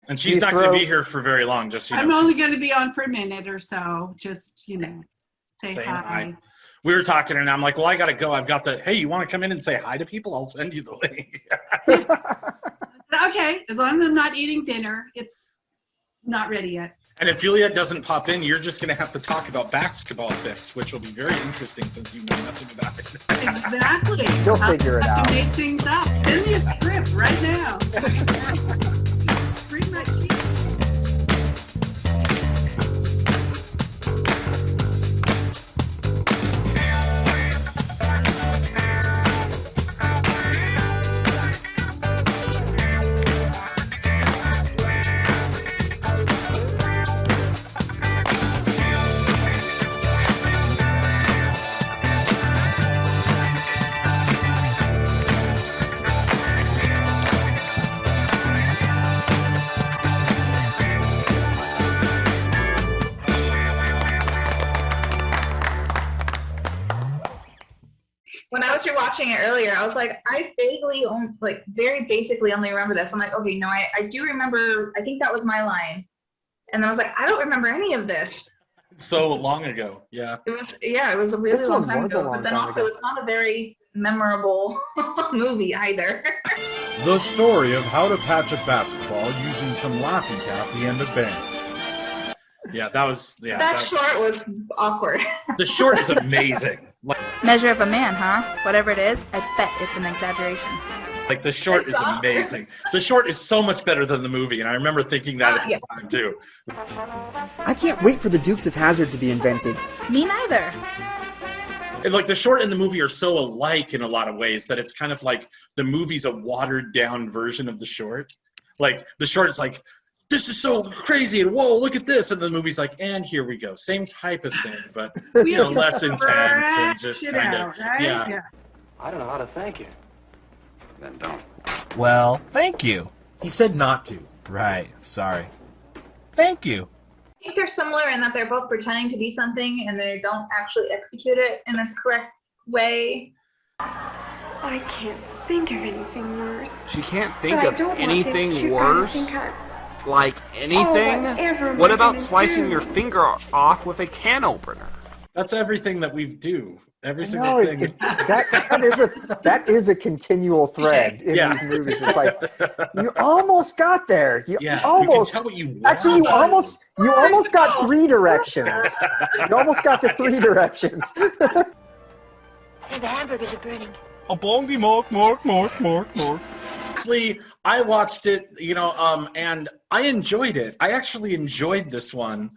And she's not going to be here for very long, just so you know. I'm only going to be on for a minute or so. Just, say hi. We were talking, and I'm like, well, I got to go. I've got hey, you want to come in and say hi to people? I'll send you the link. Okay, as long as I'm not eating dinner, it's not ready yet. And if Juliet doesn't pop in, you're just going to have to talk about basketball picks, which will be very interesting since you know nothing about it. Exactly. You'll figure it out. Make things up. Send me a script right now. Pretty much. When I was rewatching it earlier, I was like, I vaguely, very basically only remember this. I'm like, okay, no, I do remember, I think that was my line. And then I was like, I don't remember any of this. So long ago, yeah. It was a really long time ago. But then also, it's not a very memorable movie either. The story of how to patch a basketball using some Laffy Taffy and a band. Yeah, that short was awkward. The short is amazing. Measure of a man, huh? Whatever it is, I bet it's an exaggeration. Like, the short is amazing. The short is so much better than the movie, and I remember thinking that at the time, too. I can't wait for the Dukes of Hazzard to be invented. Me neither. And, like, the short and the movie are so alike in a lot of ways that it's kind of like the movie's a watered-down version of the short. Like, the short is like, this is so crazy, and whoa, look at this. And the movie's like, and here we go. Same type of thing, but, less intense and just kind of, right? Yeah. I don't know how to thank you. Then don't. Well, thank you. He said not to. Right, sorry. Thank you. I think they're similar in that they're both pretending to be something and they don't actually execute it in a correct way. I can't think of anything worse. She can't think of anything worse? Like anything? What about slicing your finger off with a can opener? That's everything that we do. Every single thing. That is a continual thread in these movies. It's like, you almost got there. You almost. You can tell what you want. Actually, you almost got 3 directions. You almost got to 3 directions. Hey, the hamburgers are burning. A bongy mark. Honestly, I watched it, and I enjoyed it. I actually enjoyed this one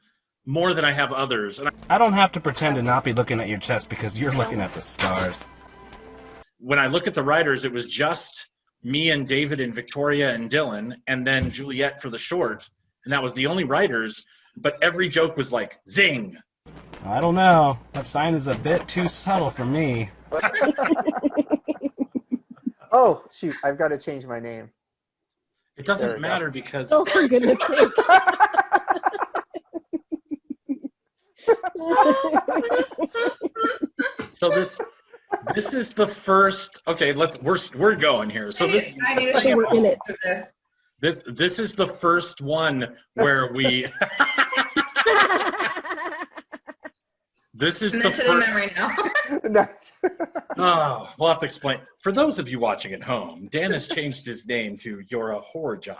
more than I have others. And I don't have to pretend to not be looking at your chest because you're looking at the stars. When I look at the writers, it was just me and David and Victoria and Dylan, and then Juliet for the short, and that was the only writers, but every joke was like, zing! I don't know. That sign is a bit too subtle for me. Oh, shoot, I've got to change my name. It doesn't matter because... Oh, for goodness sake. So this is the first. Okay, we're going here. So this we're in it. This is the first one where we. This is the first. Memory now. Oh, we'll have to explain. For those of you watching at home, Dan has changed his name to You're a Whore, Johnny.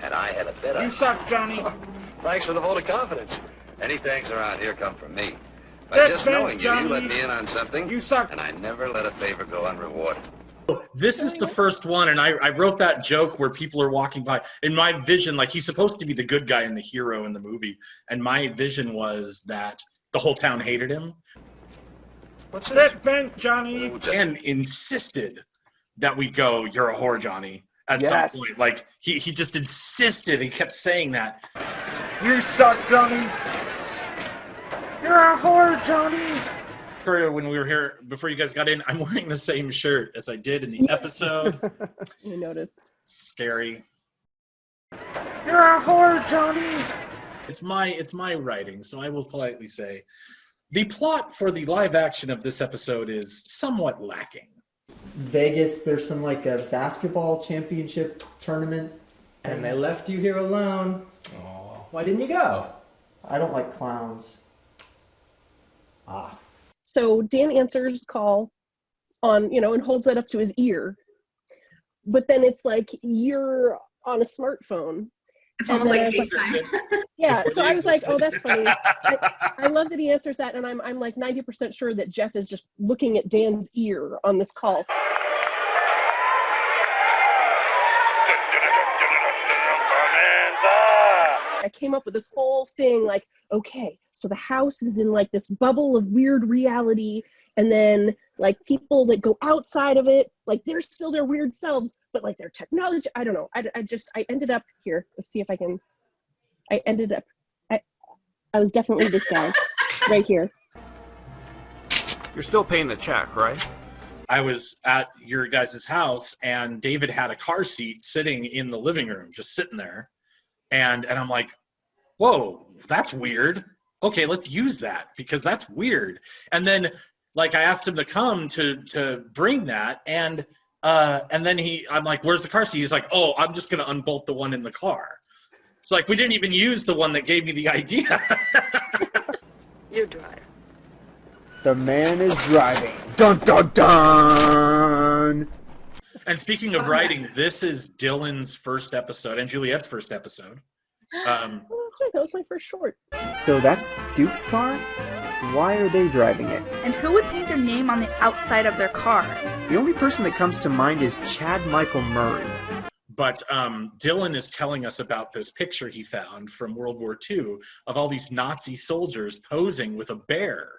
And I had a bit of... You suck, Johnny. Thanks for the vote of confidence. Any thanks around here come from me. By just knowing you let me in on something, you suck. And I never let a favor go unrewarded. This is the first one, and I wrote that joke where people are walking by. In my vision, like, he's supposed to be the good guy and the hero in the movie, and my vision was that the whole town hated him. What's that bent, Johnny? And insisted that we go, "You're a whore, Johnny," at some point. Like, he just insisted. He kept saying that. You suck, Johnny. You're a whore, Johnny. When we were here, before you guys got in, I'm wearing the same shirt as I did in the episode. You noticed. Scary. You're a whore, Johnny. It's my writing, so I will politely say, the plot for the live action of this episode is somewhat lacking. Vegas, there's some like a basketball championship tournament, And they left you here alone. Oh, why didn't you go? I don't like clowns. Ah. So Dan answers call on, and holds that up to his ear. But then it's like you're on a smartphone. It's almost like yeah, so I was like, oh, that's funny. I love that he answers that, and I'm like 90% sure that Jeff is just looking at Dan's ear on this call. I came up with this whole thing like, okay, so the house is in like this bubble of weird reality, and then like people that go outside of it, like they're still their weird selves, but like their technology, I don't know. I ended up here. Let's see if I can. I was definitely this guy right here. You're still paying the check, right? I was at your guys' house, and David had a car seat sitting in the living room, just sitting there. And I'm like, whoa, that's weird. Okay, let's use that because that's weird. And then like I asked him to come to bring that, and then I'm like, where's the car seat? He's like, oh, I'm just gonna unbolt the one in the car. It's like we didn't even use the one that gave me the idea. You drive. The man is driving. Dun dun dun. And speaking of writing, this is Dylan's first episode and Juliet's first episode. Oh, that's right. That was my first short. So that's Duke's car? Why are they driving it? And who would paint their name on the outside of their car? The only person that comes to mind is Chad Michael Murray. But Dylan is telling us about this picture he found from World War II of all these Nazi soldiers posing with a bear.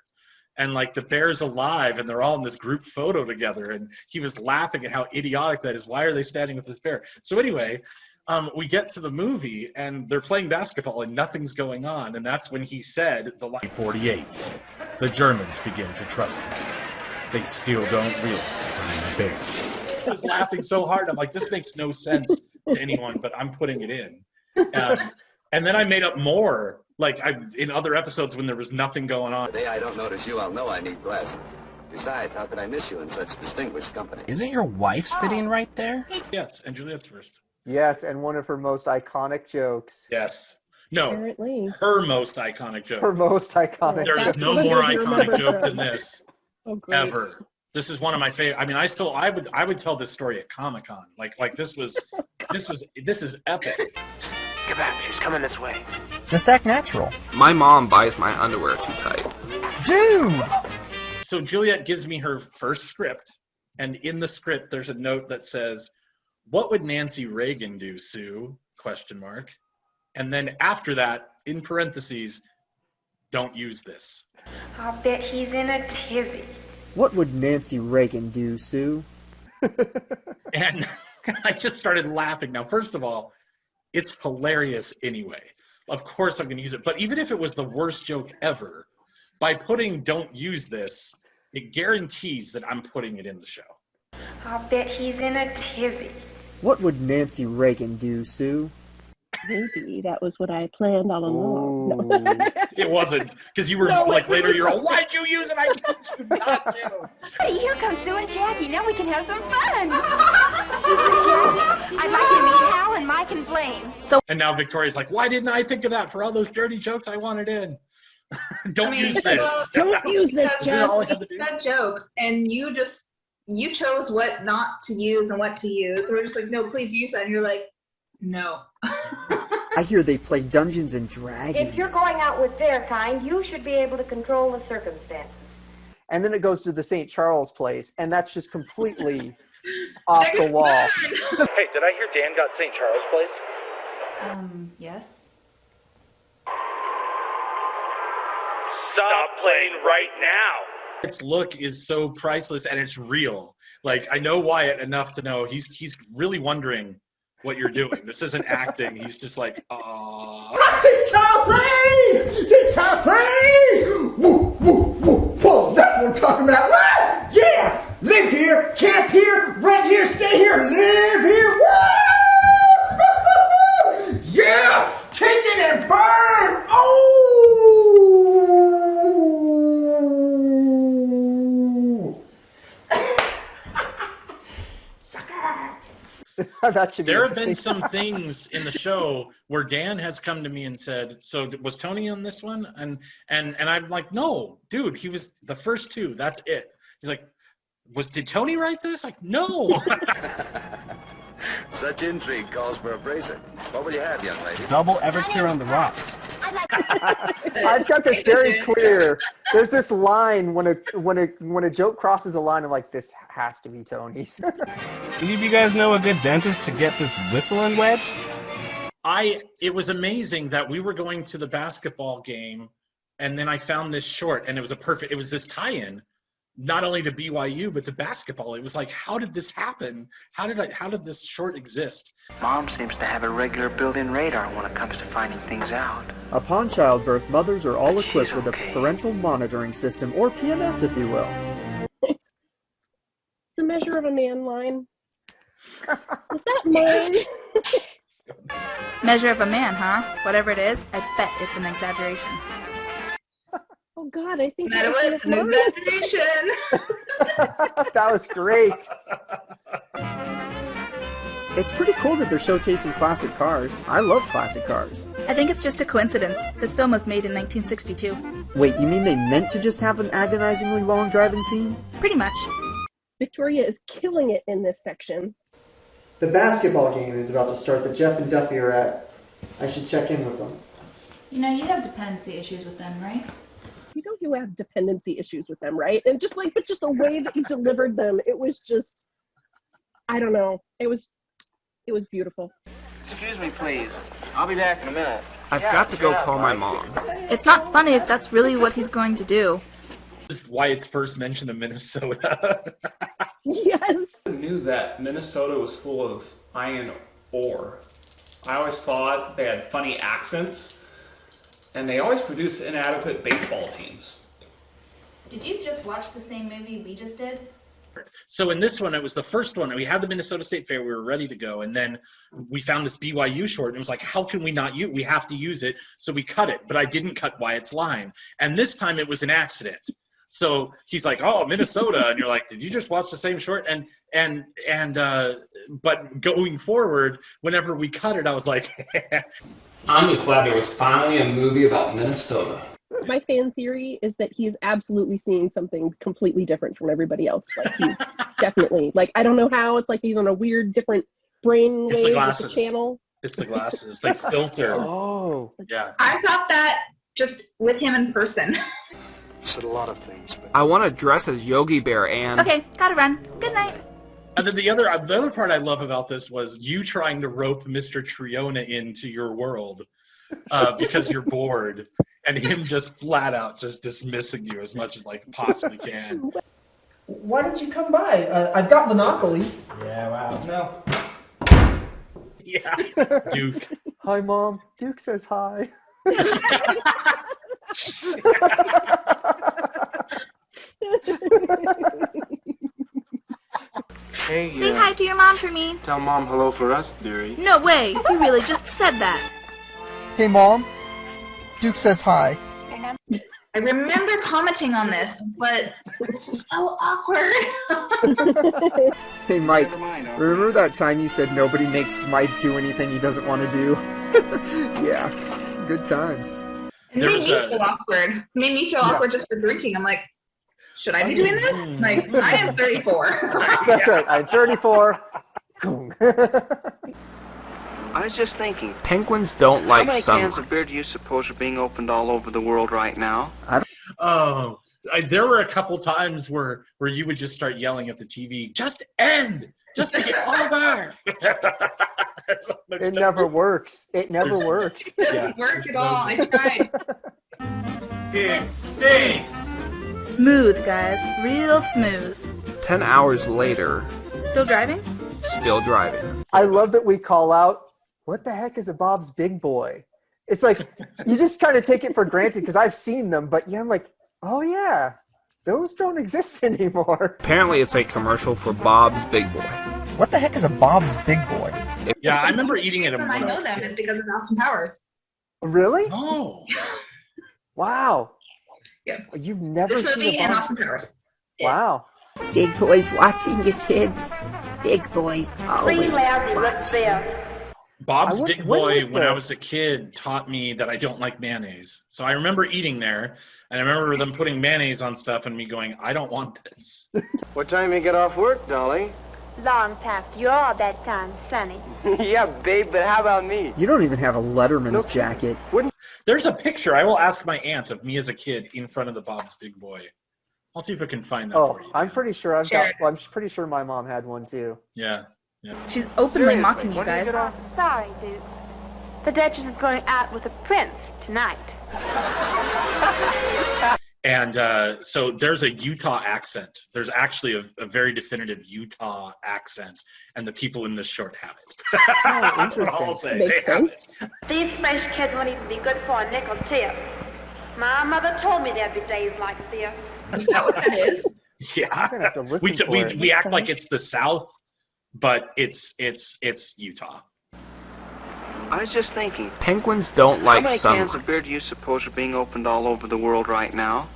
And like the bear's alive and they're all in this group photo together. And he was laughing at how idiotic that is. Why are they standing with this bear? So anyway, we get to the movie and they're playing basketball and nothing's going on. And that's when he said the line. 48. The Germans begin to trust me. They still don't realize I'm a bear. I was laughing so hard. I'm like, this makes no sense to anyone, but I'm putting it in. And then I made up more. Like in other episodes when there was nothing going on. The day I don't notice you, I'll know I need glasses. Besides, how could I miss you in such distinguished company? Isn't your wife sitting right there? Yes, and Juliet's first. Yes, and one of her most iconic jokes. Yes. No, Apparently. her most iconic joke. Her most iconic. There is no more iconic joke than this ever. This is one of my favorite. I mean, I would tell this story at Comic-Con. Like this is epic. Get back, she's coming this way. Just act natural. My mom buys my underwear too tight. Dude! So Juliet gives me her first script, and in the script there's a note that says, "What would Nancy Reagan do, Sue?" ? And then after that, in parentheses, "Don't use this." I'll bet he's in a tizzy. What would Nancy Reagan do, Sue? And I just started laughing. Now, first of all, it's hilarious anyway. Of course I'm going to use it. But even if it was the worst joke ever, by putting "don't use this," it guarantees that I'm putting it in the show. I'll bet he's in a tizzy. What would Nancy Reagan do, Sue? Maybe that was what I planned all along. No. It wasn't, because you were later you're all, "Why'd you use it? I told you not to." Hey, here comes Sue and Jackie. Now we can have some fun. I'd like you to meet Hal and Mike and Blaine. And now Victoria's like, "Why didn't I think of that for all those dirty jokes I wanted in?" Don't use this. Don't use this, Jeff. Said jokes, and you chose what not to use and what to use. So we're just like, no, please use that. And you're like, no. I hear they play Dungeons and Dragons. If you're going out with their kind, you should be able to control the circumstances. And then it goes to the St. Charles place, and that's just completely off the wall. Hey, did I hear Dan got St. Charles place? Yes. Stop playing right now. Its look is so priceless, and it's real. Like, I know Wyatt enough to know he's really wondering what you're doing. This isn't acting. He's just like, "Aww." St. Charles place! St. Charles place! Woo, woo, woo, whoa, that's what I'm talking about. Woo! Yeah! Live here, camp here, rent here, stay here, live here. Woo! Yeah! Take it and burn! Oh! That should be there have been interesting. some things in the show where Dan has come to me and said, "So was Tony on this one?" And I'm like, "No, dude, he was the first two. That's it." He's like, "Did Tony write this?" Like, no. Such intrigue calls for a bracer. What will you have, young lady? Double Everclear on the rocks. I've got this very clear. There's this line when a joke crosses a line of like, this has to be Tony's. Any of you guys know a good dentist to get this whistling wedged? It was amazing that we were going to the basketball game, and then I found this short, and it was this tie-in, not only to BYU but to basketball. It was like, how did this happen? How did this short exist? Mom seems to have a regular built-in radar when it comes to finding things out. Upon childbirth, mothers are all equipped with a parental monitoring system, or PMS, if you will. The measure of a man line. Was that mine? Measure of a man, huh? Whatever it is, I bet it's an exaggeration. Oh God, I think that was an exaggeration. That was great. It's pretty cool that they're showcasing classic cars. I love classic cars. I think it's just a coincidence. This film was made in 1962. Wait, you mean they meant to just have an agonizingly long driving scene? Pretty much. Victoria is killing it in this section. The basketball game is about to start that Jeff and Duffy are at. I should check in with them. You know, you have dependency issues with them, right? You know you have dependency issues with them, right? And just the way that you delivered them, it was just, I don't know. It was beautiful. Excuse me, please. I'll be back in a minute. I've got to go call my mom. It's not funny if that's really what he's going to do. This is why it's first mentioned of Minnesota. Yes. I knew that Minnesota was full of iron ore. I always thought they had funny accents, and they always produced inadequate baseball teams. Did you just watch the same movie we just did? So in this one, it was the first one. We had the Minnesota State Fair. We were ready to go. And then we found this BYU short. And it was like, how can we not use it? We have to use it. So we cut it. But I didn't cut Wyatt's line. And this time it was an accident. So he's like, oh, Minnesota. And you're like, did you just watch the same short? But going forward, whenever we cut it, I was like, I'm just glad there was finally a movie about Minnesota. My fan theory is that he's absolutely seeing something completely different from everybody else. Like he's definitely, like, I don't know how, it's like he's on a weird different brain wave with the channel. It's the glasses. They filter. Oh. Yeah. I thought that just with him in person. Said a lot of things. But I want to dress as Yogi Bear and... Okay, gotta run. Good night. And then the other part I love about this was you trying to rope Mr. Triona into your world because you're bored, and him just flat out just dismissing you as much as like possibly can. Why didn't you come by? I've got Monopoly. Yeah, wow. No. Yeah, Duke. Hi, Mom. Duke says hi. hey, Say hi to your mom for me. Tell Mom hello for us, dearie. No way. You really just said that. Hey, Mom. Duke says hi. I remember commenting on this, but it's so awkward. Hey, Mike. Remember that time you said nobody makes Mike do anything he doesn't want to do? Yeah, good times. It made me feel awkward. It made me feel awkward just for drinking. I'm like, should I be doing this? Like, I am 34. That's right. I'm 34. I was just thinking. Penguins don't like How many sunlight. cans of beer do you suppose are being opened all over the world right now? Oh, there were a couple times where you would just start yelling at the TV, just end! Just make it over! It never works. It never works. It doesn't work at all. I tried. It stinks! Smooth, guys. Real smooth. 10 hours later, Still driving? still driving. I love that we call out, what the heck is a Bob's Big Boy? It's like, you just kind of take it for granted because I've seen them, but yeah, I'm like, oh yeah, those don't exist anymore. Apparently it's a commercial for Bob's Big Boy. What the heck is a Bob's Big Boy? Yeah, I remember eating it. I know them is because of Austin Powers. Really? Oh. Wow. Yeah. You've never This seen movie a and Bob's... Austin Powers. Wow. Big boys watching you, kids. Big boys always watching. Bob's Big Boy, when I was a kid, taught me that I don't like mayonnaise. So I remember eating there, and I remember them putting mayonnaise on stuff and me going, I don't want this. What time you get off work, Dolly? Long past your bedtime, Sonny. Yeah, babe, but how about me? You don't even have a Letterman's jacket. There's a picture. I will ask my aunt of me as a kid in front of the Bob's Big Boy. I'll see if I can find that for you. I'm pretty sure I'm pretty sure my mom had one too. Yeah. She's openly mocking you guys. Sorry, Duke. The Duchess is going out with a prince tonight. And so there's a Utah accent. There's actually a very definitive Utah accent, and the people in this short have it. That's what I'll say. They have it. These French kids won't even be good for a nickel tip. My mother told me there'd be days like this. Is that what that is? Yeah. I'm gonna have to listen for it. We act like it's the South, but it's Utah. I was just thinking. Penguins don't like How many sunlight. cans of beer do you suppose are being opened all over the world right now?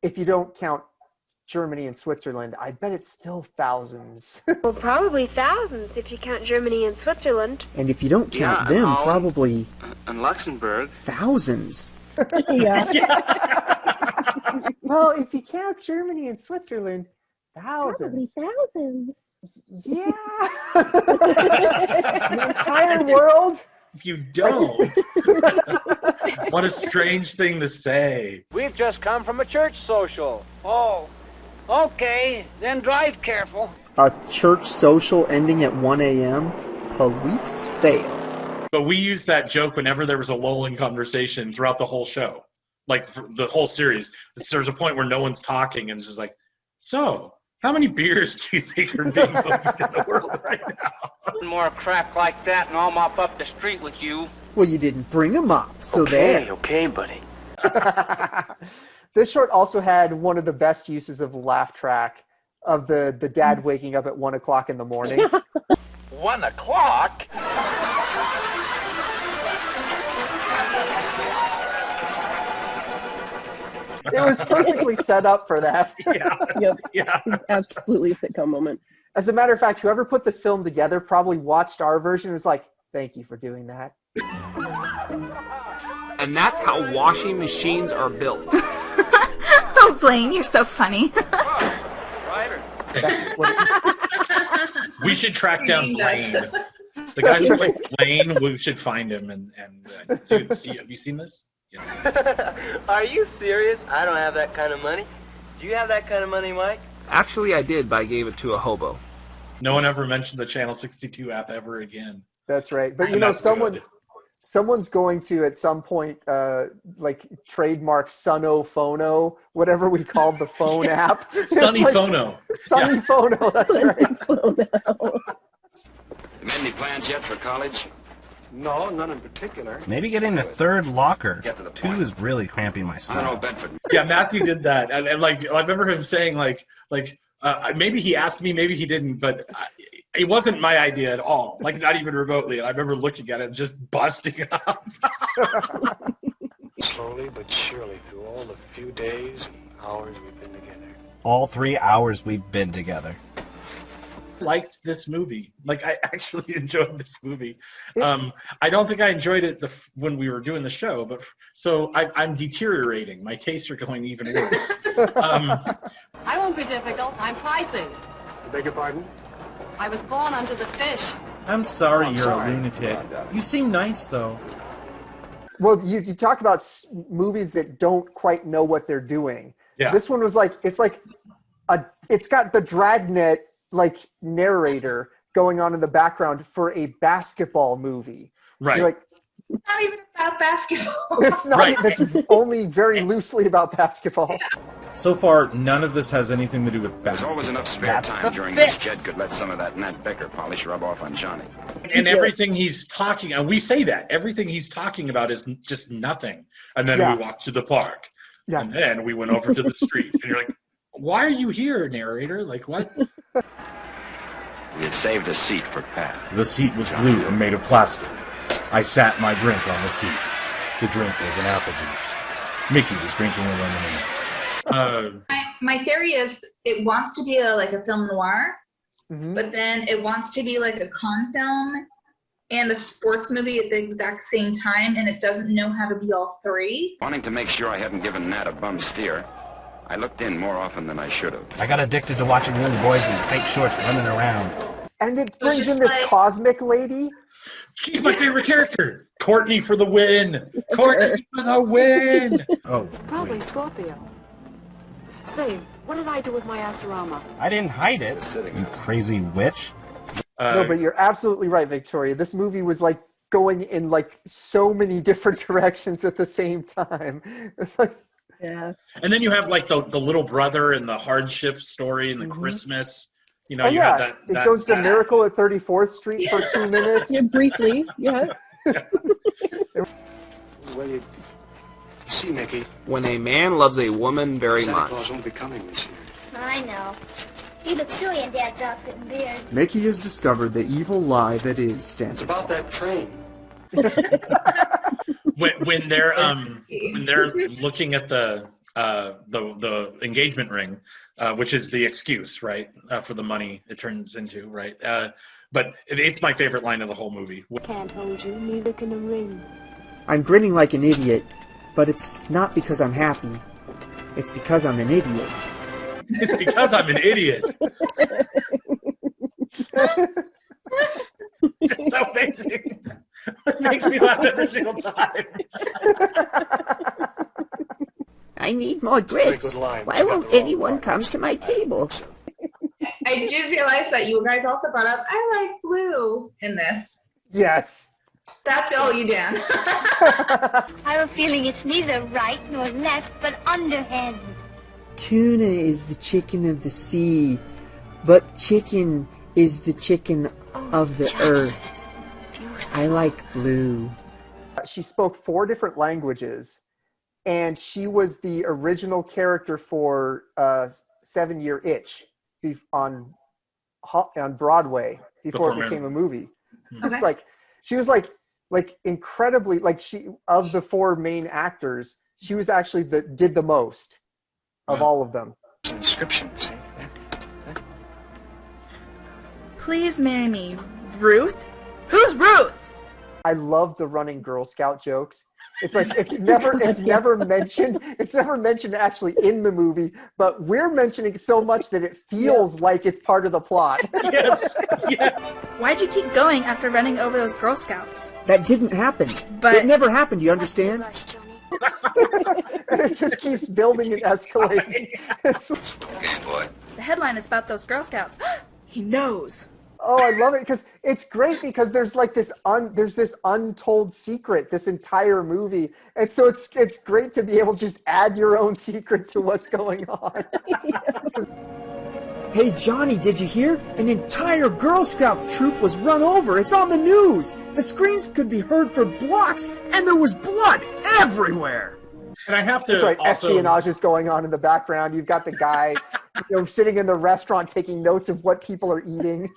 If you don't count Germany and Switzerland, I bet it's still thousands. Well, probably thousands if you count Germany and Switzerland. And if you don't count them, Holland, probably and Luxembourg. thousands. Yeah. Well, if you count Germany and Switzerland, thousands. Probably thousands. Yeah. The entire world. If you don't, what a strange thing to say. We've just come from a church social. Oh, okay. Then drive careful. A church social ending at 1 a.m. Police fail. But we used that joke whenever there was a lull in conversation throughout the whole show, like for the whole series. There's a point where no one's talking, and it's just like, so how many beers do you think are being opened in the world right now? More crap like that, and I'll mop up the street with you. Well, you didn't bring them up, so Okay, buddy. This short also had one of the best uses of laugh track of the dad waking up at 1 o'clock in the morning. 1 o'clock? It was perfectly set up for that. Yep. Absolutely a sitcom moment. As a matter of fact, whoever put this film together probably watched our version and was like, thank you for doing that. And that's how washing machines are built. Oh, Blaine, you're so funny. We should track down Blaine. The guys who like Blaine, we should find him and dude, have you seen this? Yeah. Are you serious? I don't have that kind of money. Do you have that kind of money, Mike? Actually, I did, but I gave it to a hobo. No one ever mentioned the Channel 62 app ever again. That's right. But And that's someone's going to at some point like trademark Sunophono, whatever we called the phone app. Sunny Phono. Sunny Phono, that's right. Any plans yet for college? No, none in particular. Maybe getting a third locker. 2 is really cramping my style. Yeah, Matthew did that, and like I remember him saying like maybe he asked me, maybe he didn't, but it wasn't my idea at all, like not even remotely. And I remember looking at it and just busting it up. Slowly but surely, through all the few days and hours we've been together. All 3 hours we've been together. Liked this movie. Like I actually enjoyed this movie. I don't think I enjoyed it when we were doing the show, but so I'm deteriorating. My tastes are going even worse. I won't be difficult. I'm pricing. Beg your pardon? I was born under the fish. I'm sorry you're a lunatic. You seem nice, though. Well, you talk about movies that don't quite know what they're doing. Yeah. This one was like, it's got the Dragnet like narrator going on in the background for a basketball movie. Right. You're like, Not even about basketball. it's not. Right. That's only very loosely about basketball. So far, none of this has anything to do with There's basketball. always enough spare time during this. Jed could let some of that Nat Becker polish rub off on Johnny. And everything he's talking, and we say that everything he's talking about is just nothing. And then we walked to the park, and then we went over to the street, and you're like, "Why are you here, narrator? Like what?" We had saved a seat for Pat. The seat was blue and made of plastic. I sat my drink on the seat. The drink was an apple juice. Mickey was drinking a lemonade. my theory is it wants to be like a film noir, Mm-hmm. but then it wants to be like a con film and a sports movie at the exact same time, and it doesn't know how to be all three. Wanting to make sure I hadn't given Nat a bum steer, I looked in more often than I should have. I got addicted to watching young boys in tight shorts running around. And it brings in this cosmic lady. She's my favorite character. Courtney for the win. Courtney for the win. Oh, Probably Scorpio. Say, what did I do with my Asterama? I didn't hide it, you crazy witch. No, but you're absolutely right, Victoria. This movie was like going in like so many different directions at the same time. It's like, yeah. And then you have like the little brother and the hardship story and the Christmas. You know, oh you yeah, have it goes to Miracle at 34th Street for 2 minutes. Yeah, briefly, yeah. Well, you see, Mickey. When a man loves a woman very Santa much. Claus won't be coming this year. I know. You look silly in Dad's outfit and beard. Mickey has discovered the evil lie that is Santa. It's about that train. when they're looking at the engagement ring, which is the excuse, right, for the money it turns into, right? But it's my favorite line of the whole movie. Can't hold you, neither can a ring. I'm grinning like an idiot, but it's not because I'm happy. It's because I'm an idiot. It's because I'm an idiot. It's so amazing. It makes me laugh every single time. I need more grits. Why won't anyone come to my table? I did realize that you guys also brought up, I like blue in this. Yes. That's all you, Dan. I have a feeling it's neither right nor left, but underhand. Tuna is the chicken of the sea, but chicken is the chicken of the earth. I like blue. She spoke 4 different languages, and she was the original character for 7-Year Itch on Broadway before it became a movie. Okay. It's like she was like incredibly like she of the 4 main actors, she was actually did the most of all of them. Inscription, see? Please marry me, Ruth. Who's Ruth? I love the running Girl Scout jokes. It's like it's never mentioned. It's never mentioned actually in the movie, but we're mentioning so much that it feels like it's part of the plot. Yes. Yeah. Why'd you keep going after running over those Girl Scouts? That didn't happen. But it never happened, you understand? And it just keeps building and escalating. Okay, boy. the headline is about those Girl Scouts. He knows. Oh, I love it because it's great because there's like this there's this untold secret this entire movie, and so it's great to be able to just add your own secret to what's going on. Hey Johnny, did you hear? An entire Girl Scout troop was run over. It's on the news. The screams could be heard for blocks, and there was blood everywhere. And I have to That's right. also... Espionage is going on in the background. You've got the guy, sitting in the restaurant taking notes of what people are eating.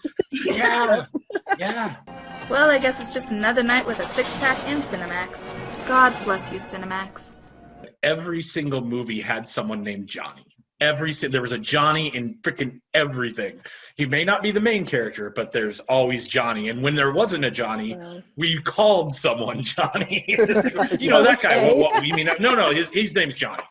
Yeah, yeah. Well, I guess it's just another night with a 6-pack in Cinemax. God bless you, Cinemax. Every single movie had someone named Johnny. There was a Johnny in freaking everything. He may not be the main character, but there's always Johnny. And when there wasn't a Johnny, we called someone Johnny. That guy. What you mean? No, his name's Johnny.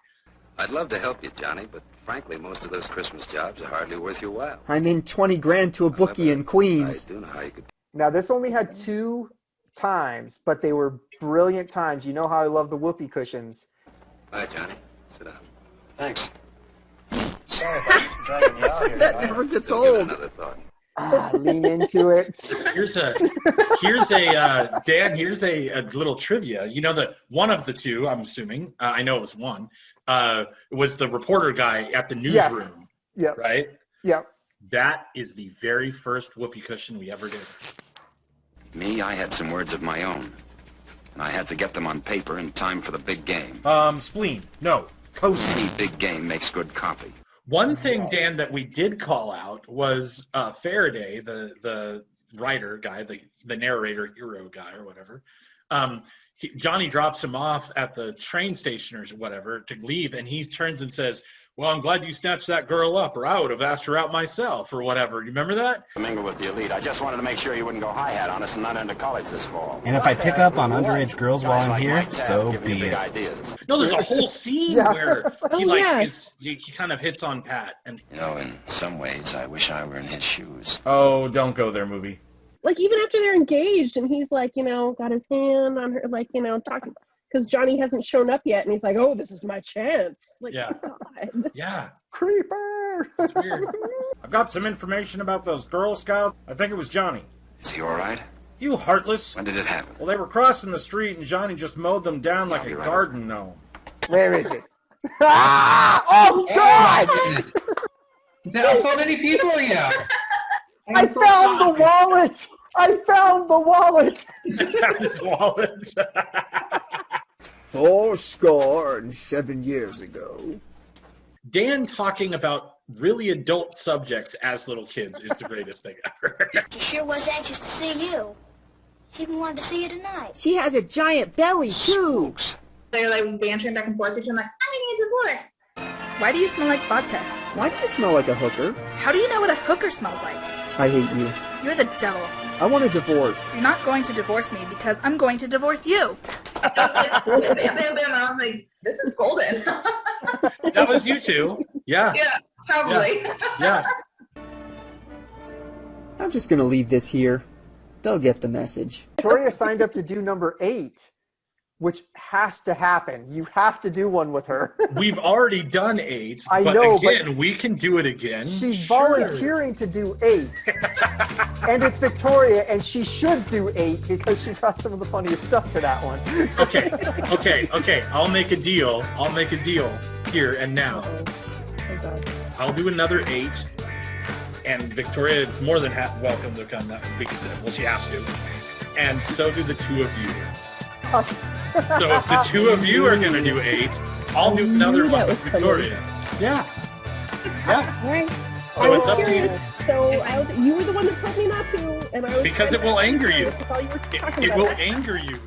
I'd love to help you, Johnny, but frankly, most of those Christmas jobs are hardly worth your while. I'm in $20,000 to a bookie in Queens. I do know how you could. Now, this only had 2 times, but they were brilliant times. You know how I love the whoopee cushions. Bye, Johnny. Sit down. Thanks. Sorry about dragging you out here. That never gets old. Another thought. Lean into it. Here's a Dan. Here's a little trivia. You know that one of the 2, I'm assuming, I know it was one, was the reporter guy at the newsroom. Yeah. Right. Yep. That is the very first whoopee cushion we ever did. Me, I had some words of my own, and I had to get them on paper in time for the big game. Spleen. No. Cozy. Any big game makes good copy. One thing, Dan, that we did call out was Faraday, the writer guy, the narrator hero guy or whatever. Johnny drops him off at the train station or whatever to leave, and he turns and says, well, I'm glad you snatched that girl up, or I would have asked her out myself, or whatever. You remember that? Mingle with the elite. I just wanted to make sure you wouldn't go hi-hat on us and not enter college this fall. And if I pick up on underage girls while I'm here, so be it. No, there's a whole scene where he kind of hits on Pat. And you know, in some ways, I wish I were in his shoes. Oh, don't go there, movie. Like, even after they're engaged and he's like, got his hand on her, like, talking, because Johnny hasn't shown up yet, and he's like, oh, this is my chance. Like, yeah. God. Yeah. Creeper! That's weird. I've got some information about those Girl Scouts. I think it was Johnny. Is he all right? You heartless. When did it happen? Well, they were crossing the street, and Johnny just mowed them down like a garden gnome. Where is it? Oh, God! Is that so many people? Yeah. I found the wallet! I found the wallet! I found his wallet. 70 years ago. Dan talking about really adult subjects as little kids is the greatest thing ever. She sure was anxious to see you. She even wanted to see you tonight. She has a giant belly, too. They're like bantering back and forth between like, I'm getting a divorce. Why do you smell like vodka? Why do you smell like a hooker? How do you know what a hooker smells like? I hate you. You're the devil. I want a divorce. You're not going to divorce me because I'm going to divorce you. I was like, this is golden. That was you two. Yeah. Yeah, probably. Yeah. I'm just going to leave this here. They'll get the message. Victoria signed up to do number 8, which has to happen. You have to do one with her. We've already done 8, I but know, again, but we can do it again. She's volunteering to do 8. And it's Victoria, and she should do 8 because she got some of the funniest stuff to that one. Okay. I'll make a deal. Here and now. I'll do another 8. And Victoria is more than welcome to come. Well, she has to. And so do the two of you. So if the two of you are going to do 8, I'll do another one with Victoria. Yeah. All right. So it's up to you. So you were the one that told me not to, and I was because it will anger you. That's all you were talking It about. will anger you.